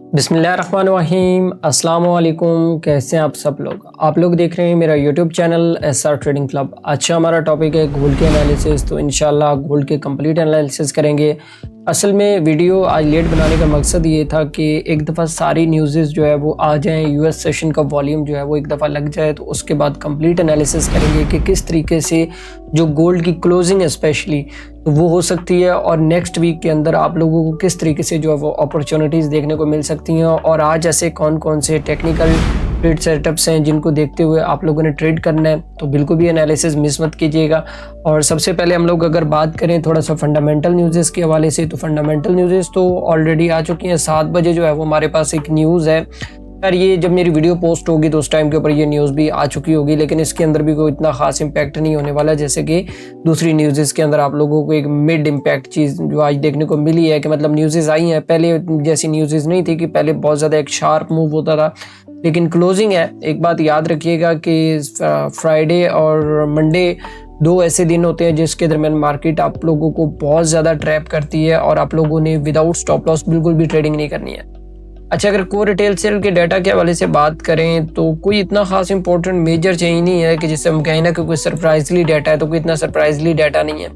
बिस्मिल्लाहिर्रहमानिर्रहीम, अस्सलाम वालेकुम। कैसे हैं आप सब लोग? आप लोग देख रहे हैं मेरा YouTube channel SR trading club. अच्छा, हमारा टॉपिक है गोल्ड के एनालिसिस। तो इंशाल्लाह गोल्ड के कंप्लीट एनालिसिस करेंगे। असल में वीडियो आज लेट बनाने का मकसद ये था कि एक दफ़ा सारी न्यूज़ जो है वो आ जाएँ, यूएस सेशन का वॉल्यूम जो है वो एक दफ़ा लग जाए, तो उसके बाद कंप्लीट एनालिसिस करेंगे कि किस तरीके से जो गोल्ड की क्लोजिंग है स्पेशली तो वो हो सकती है, और नेक्स्ट वीक के अंदर आप लोगों को किस तरीके से जो है वो अपॉर्चुनिटीज़ देखने को मिल सकती हैं, और आज ऐसे कौन कौन से टेक्निकल ट्रेड सेटअप्स हैं जिनको देखते हुए आप लोगों ने ट्रेड करना है। तो बिल्कुल भी एनालिसिस मिस मत कीजिएगा। और सबसे पहले हम लोग अगर बात करें थोड़ा सा फंडामेंटल न्यूज़ के हवाले से, तो फंडामेंटल न्यूज़ तो ऑलरेडी आ चुकी हैं। 7 बजे जो है वो हमारे पास एक न्यूज़ है। यार ये जब मेरी वीडियो पोस्ट होगी तो उस टाइम के ऊपर ये न्यूज़ भी आ चुकी होगी, लेकिन इसके अंदर भी कोई इतना खास इम्पैक्ट नहीं होने वाला, जैसे कि दूसरी न्यूज़ के अंदर आप लोगों को एक मिड इम्पैक्ट चीज़ जो आज देखने को मिली है कि मतलब न्यूज़ आई हैं, पहले जैसी न्यूज़ नहीं थी कि पहले बहुत ज़्यादा एक शार्प मूव होता था, लेकिन क्लोजिंग है। एक बात याद रखिएगा कि फ्राइडे और मंडे 2 ऐसे दिन होते हैं जिसके दरमियान मार्केट आप लोगों को बहुत ज़्यादा ट्रैप करती है, और आप लोगों ने विदाउट स्टॉप लॉस बिल्कुल भी ट्रेडिंग नहीं करनी है। अच्छा, अगर कोर रिटेल सेल के डाटा के हवाले से बात करें तो कोई इतना खास इंपॉर्टेंट मेजर चेंज नहीं है कि जिससे हम कहें ना कि कोई सरप्राइजली डाटा है, तो कोई इतना सरप्राइजली डाटा नहीं है।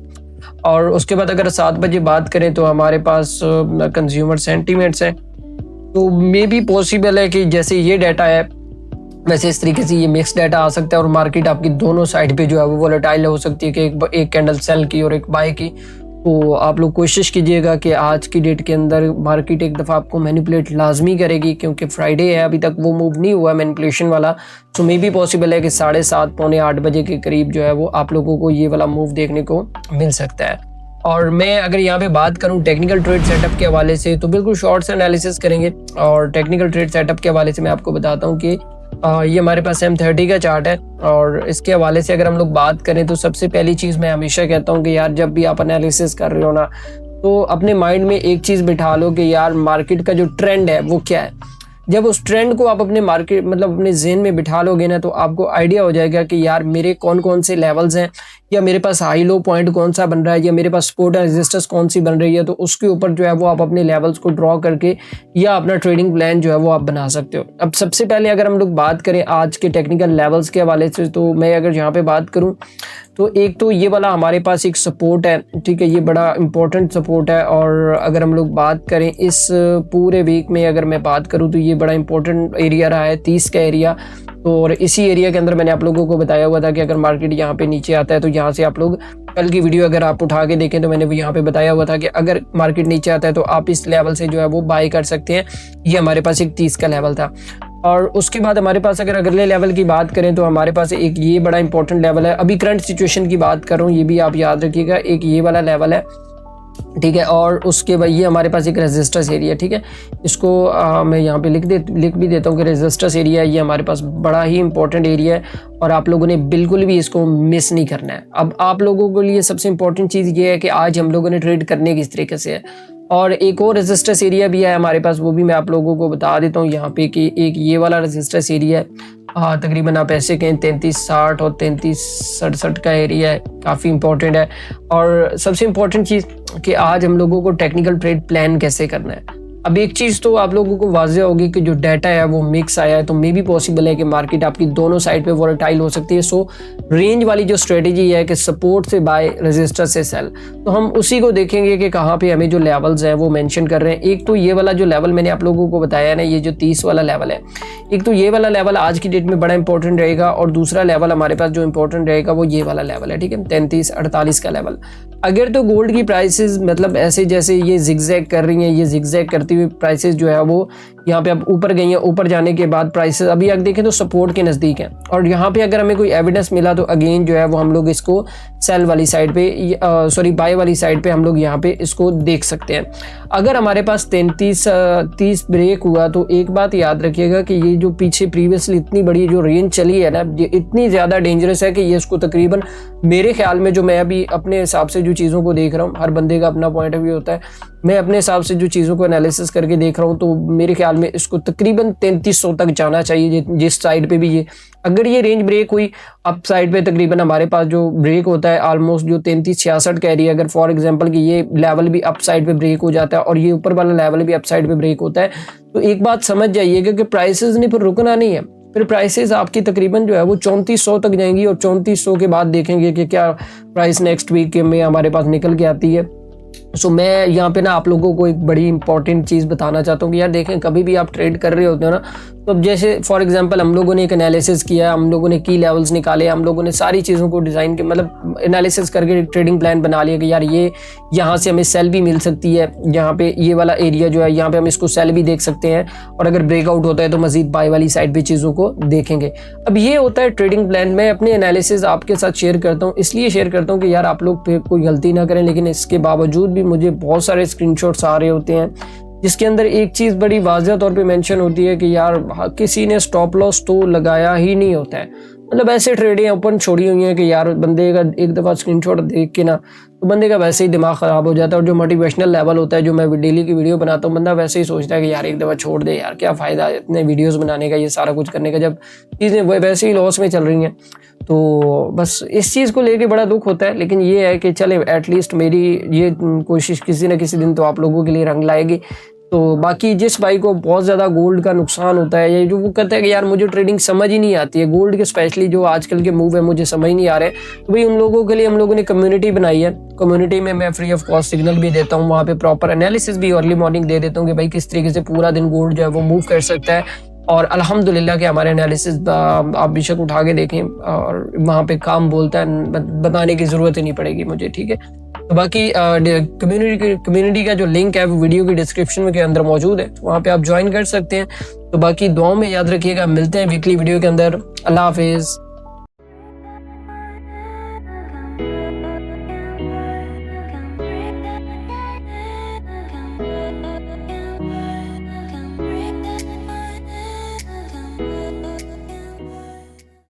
और उसके बाद अगर 7 बजे बात करें तो हमारे पास कंज्यूमर सेंटीमेंट्स हैं, तो मे बी पॉसिबल है कि जैसे ये डाटा है वैसे इस तरीके से ये मिक्स डाटा आ सकता है, और मार्केट आपकी दोनों साइड पे जो है वो वोलेटाइल हो सकती है कि एक कैंडल सेल की और एक बाय की। तो आप लोग कोशिश कीजिएगा कि आज की डेट के अंदर मार्केट एक दफ़ा आपको मैनिपुलेट लाजमी करेगी, क्योंकि फ्राइडे है, अभी तक वो मूव नहीं हुआ मैनिपुलेशन वाला। तो मे बी पॉसिबल है कि 7:30 पौने 8 बजे के करीब जो है वो आप लोगों को ये वाला मूव देखने को मिल सकता है। और मैं अगर यहाँ पे बात करूँ टेक्निकल ट्रेड सेटअप के हवाले से, तो बिल्कुल शॉर्ट से एनालिसिस करेंगे। और टेक्निकल ट्रेड सेटअप के हवाले से मैं आपको बताता हूँ कि ये हमारे पास M30 का चार्ट है, और इसके हवाले से अगर हम लोग बात करें तो सबसे पहली चीज़ मैं हमेशा कहता हूँ कि यार जब भी आप एनालिसिस कर रहे हो ना, तो अपने माइंड में एक चीज़ बिठा लो कि यार मार्केट का जो ट्रेंड है वो क्या है। जब उस ट्रेंड को आप अपने मार्केट मतलब अपने ज़हन में बिठा लोगे ना, तो आपको आइडिया हो जाएगा कि यार मेरे कौन कौन से लेवल्स हैं, या मेरे पास हाई लो पॉइंट कौन सा बन रहा है, या मेरे पास सपोर्ट एंड रेजिस्टेंस कौन सी बन रही है। तो उसके ऊपर जो है वो आप अपने लेवल्स को ड्रॉ करके या अपना ट्रेडिंग प्लान जो है वो आप बना सकते हो। अब सबसे पहले अगर हम लोग बात करें आज के टेक्निकल लेवल्स के हवाले से, तो मैं अगर यहाँ पे बात करूँ तो एक तो ये वाला हमारे पास एक सपोर्ट है, ठीक है, ये बड़ा इंपॉर्टेंट सपोर्ट है। और अगर हम लोग बात करें इस पूरे वीक में अगर मैं बात करूँ तो ये बड़ा इंपॉर्टेंट एरिया रहा है, 30 का एरिया। तो और इसी एरिया के अंदर मैंने आप लोगों को बताया हुआ था कि अगर मार्केट यहाँ पे नीचे आता है तो यहाँ से आप लोग कल की वीडियो अगर आप उठा के देखें तो मैंने भी यहाँ पे बताया हुआ था कि अगर मार्केट नीचे आता है तो आप इस लेवल से जो है वो बाय कर सकते हैं। ये हमारे पास एक 30 का लेवल था। और उसके बाद हमारे पास अगर अगले लेवल की बात करें तो हमारे पास एक ये बड़ा इंपॉर्टेंट लेवल है। अभी करंट सिचुएशन की बात कर रहा हूँ, ये भी आप याद रखिएगा, एक ये वाला लेवल है, ठीक है। और उसके बाद ये हमारे पास एक रेजिस्टेंस एरिया, ठीक है, इसको मैं यहाँ पे लिख भी देता हूँ कि रेजिस्टेंस एरिया ये हमारे पास बड़ा ही इंपॉर्टेंट एरिया है, और आप लोगों ने बिल्कुल भी इसको मिस नहीं करना है। अब आप लोगों के लिए सबसे इंपॉर्टेंट चीज़ ये है कि आज हम लोगों ने ट्रेड करने किस तरीके से है। और एक और रेजिस्टेंस एरिया भी है हमारे पास, वो भी मैं आप लोगों को बता देता हूँ यहाँ पे कि एक ये वाला रेजिस्टेंस एरिया है, तकरीबन आप ऐसे कहें 3360 और 3367 का एरिया है, काफ़ी इंपॉर्टेंट है। और सबसे इम्पोर्टेंट चीज़ कि आज हम लोगों को टेक्निकल ट्रेड प्लान कैसे करना है। अब एक चीज़ तो आप लोगों को वाज़ेह होगी कि जो डाटा है वो मिक्स आया है, तो मे भी पॉसिबल है कि मार्केट आपकी दोनों साइड पे वोलेटाइल हो सकती है। सो रेंज वाली जो स्ट्रेटेजी है कि सपोर्ट से बाय, रेजिस्टर से सेल, तो हम उसी को देखेंगे कि कहाँ पे हमें जो लेवल्स हैं वो मेंशन कर रहे हैं। एक तो ये वाला जो लेवल मैंने आप लोगों को बताया ना, ये जो 30 वाला लेवल है, एक तो ये वाला लेवल आज की डेट में बड़ा इंपॉर्टेंट रहेगा, और दूसरा लेवल हमारे पास जो इंपॉर्टेंट रहेगा वो ये वाला लेवल है, ठीक है, 3348 का लेवल। अगर तो गोल्ड की प्राइसेस मतलब ऐसे जैसे ये जिगजैग कर रही हैं, ये जिगजैग करती हुई प्राइसेस जो है वो यहाँ पे अब ऊपर गई हैं, ऊपर जाने के बाद प्राइसेस अभी अगर देखें तो सपोर्ट के नज़दीक हैं, और यहाँ पे अगर हमें कोई एविडेंस मिला तो अगेन जो है वो हम लोग इसको सेल वाली साइड पे सॉरी बाय वाली साइड पे हम लोग यहाँ पे इसको देख सकते हैं। अगर हमारे पास 30 ब्रेक हुआ तो एक बात याद रखिएगा कि ये जो पीछे प्रीवियसली इतनी बड़ी जो रेंज चली है ना, ये इतनी ज़्यादा डेंजरस है कि ये इसको तकरीबन मेरे ख्याल में, जो मैं अभी अपने हिसाब से जो चीज़ों को देख रहा हूँ, हर बंदे का अपना पॉइंट ऑफ व्यू होता है, मैं अपने हिसाब से जो चीज़ों को एनालिसिस करके देख रहा हूँ तो मेरे ख्याल में इसको तकरीबन 3300 तक जाना चाहिए जिस साइड पे भी ये, अगर ये रेंज ब्रेक हुई अप साइड पे, तकरीबन हमारे पास जो ब्रेक होता है ऑलमोस्ट जो 3366 कह रही है, अगर फॉर एग्जांपल कि ये लेवल भी अप साइड पे ब्रेक हो जाता है और ये ऊपर वाला लेवल भी अप साइड पे ब्रेक होता है, तो एक बात समझ जाइएगा कि प्राइसेस ने फिर रुकना नहीं है, फिर प्राइसेस आपकी तकरीबन जो है वो 3400 तक जाएंगी और 3400 के बाद देखेंगे कि क्या प्राइस नेक्स्ट वीक में हमारे पास निकल के आती है। मैं यहाँ पे ना आप लोगों को एक बड़ी इंपॉर्टेंट चीज़ बताना चाहता हूँ कि यार देखें, कभी भी आप ट्रेड कर रहे होते हो ना, तो अब जैसे फॉर एग्जांपल हम लोगों ने एक एनालिसिस किया, हम लोगों ने की लेवल्स निकाले, हम लोगों ने सारी चीज़ों को डिज़ाइन के मतलब एनालिसिस करके एक ट्रेडिंग प्लान बना लिया कि यार ये यहाँ से हमें सेल भी मिल सकती है, यहाँ पे ये वाला एरिया जो है यहाँ पे हम इसको सेल भी देख सकते हैं, और अगर ब्रेकआउट होता है तो मजीद बाय वाली साइड पे चीज़ों को देखेंगे। अब ये होता है ट्रेडिंग प्लान। मैं अपने एनालिसिस आपके साथ शेयर करता हूँ, इसलिए शेयर करता हूँ कि यार आप लोग पे कोई गलती ना करें, लेकिन इसके बावजूद भी मुझे बहुत सारे स्क्रीनशॉट्स आ रहे होते हैं जिसके अंदर एक चीज़ बड़ी वाज़ह तौर पे मेंशन होती है कि यार किसी ने स्टॉप लॉस तो लगाया ही नहीं होता है। मतलब ऐसे ट्रेडें ओपन छोड़ी हुई हैं कि यार बंदे का एक दफ़ा स्क्रीनशॉट देख के ना तो बंदे का वैसे ही दिमाग ख़राब हो जाता है, और जो मोटिवेशनल लेवल होता है, जो मैं डेली की वीडियो बनाता हूँ, बंदा वैसे ही सोचता है कि यार एक दफ़ा छोड़ दे, यार क्या फ़ायदा इतने वीडियोज़ बनाने का, ये सारा कुछ करने का, जब चीज़ें वैसे ही लॉस में चल रही हैं। तो बस इस चीज़ को लेके बड़ा दुख होता है, लेकिन ये है कि चले एटलीस्ट मेरी ये कोशिश किसी न किसी दिन तो आप लोगों के लिए रंग लाएगी। तो बाकी जिस भाई को बहुत ज़्यादा गोल्ड का नुकसान होता है, या जो वो कहता है कि यार मुझे ट्रेडिंग समझ ही नहीं आती है, गोल्ड के स्पेशली जो आजकल के मूव है मुझे समझ नहीं आ रहे, तो भाई उन लोगों के लिए हम लोगों ने कम्युनिटी बनाई है। कम्युनिटी में मैं फ्री ऑफ कॉस्ट सिग्नल भी देता हूँ, वहाँ पे प्रॉपर एनालिसिस भी अर्ली मॉर्निंग दे देता हूँ कि भाई किस तरीके से पूरा दिन गोल्ड जो है वो मूव कर सकता है, और अल्हम्दुलिल्लाह के हमारे एनालिसिस आप बेशक उठा के देखें और वहाँ पे काम बोलता है, बताने की ज़रूरत ही नहीं पड़ेगी मुझे, ठीक है। तो बाकी कम्युनिटी का जो लिंक है वो वीडियो की डिस्क्रिप्शन के अंदर मौजूद है, तो वहाँ पे आप ज्वाइन कर सकते हैं। तो बाकी दुआओं में याद रखिएगा, मिलते हैं वीकली वीडियो के अंदर। अल्लाह हाफिज़। Come